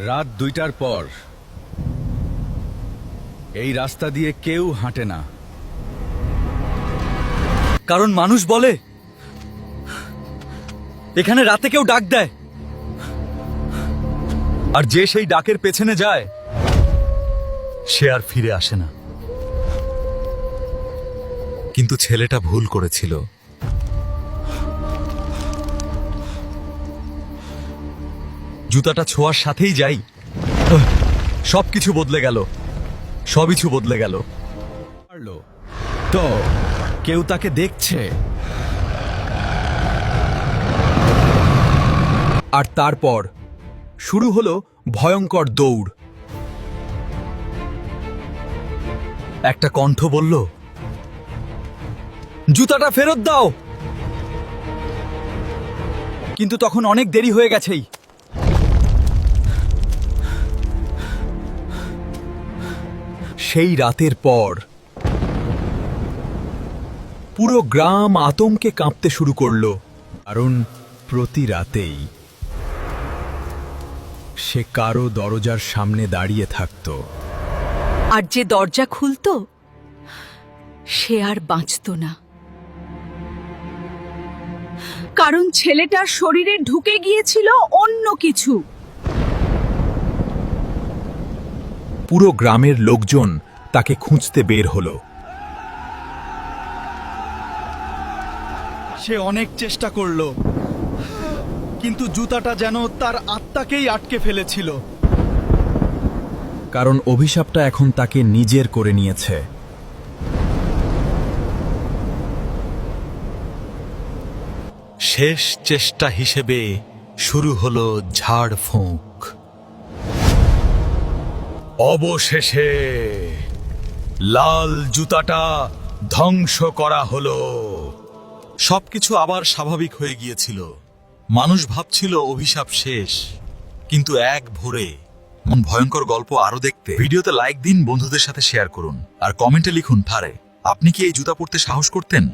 রাত 2টার পর এই রাস্তা দিয়ে কেউ হাঁটে না, কারণ মানুষ বলে এখানে রাতে কেউ ডাক দেয়, আর যে সেই ডাকের পেছনে যায় সে আর ফিরে আসে না। কিন্তু ছেলেটা ভুল করেছিল। জুতাটা ছোঁয়ার সাথেই যাই সবকিছু বদলে গেল, সবকিছু বদলে গেল। পারলো তো কেউ তাকে দেখছে, আর তারপর শুরু হলো ভয়ঙ্কর দৌড়। একটা কণ্ঠ বলল, জুতাটা ফেরত দাও। কিন্তু তখন অনেক দেরি হয়ে গেছেই। সেই রাতের পর পুরো গ্রাম আতঙ্কে কাঁপতে শুরু করলো, কারণ প্রতি রাতেই সে কারো দরজার সামনে দাঁড়িয়ে থাকতো। আর যে দরজা খুলতো সে আর বাঁচত না, কারণ ছেলেটার শরীরে ঢুকে গিয়েছিল অন্য কিছু। পুরো গ্রামের লোকজন তাকে খুঁজতে বের হলো। সে অনেক চেষ্টা করলো, কিন্তু জুতাটা যেন তার আত্মাকেই আটকে ফেলেছিল, কারণ অভিশাপটা এখন তাকে নিজের করে নিয়েছে। শেষ চেষ্টা হিসেবে শুরু হলো ঝাড়ফুঁক। অবশেষে লাল জুতাটা ধ্বংস করা হলো। সবকিছু আবার স্বাভাবিক হয়ে গিয়েছিল। মানুষ ভাবছিল অভিশাপ শেষ, কিন্তু এক ভোরে মন ভয়ঙ্কর গল্প আরো দেখতে ভিডিওতে লাইক দিন, বন্ধুদের সাথে শেয়ার করুন, আর কমেন্টে লিখুন, আপনি কি এই জুতা পরতে সাহস করতেন?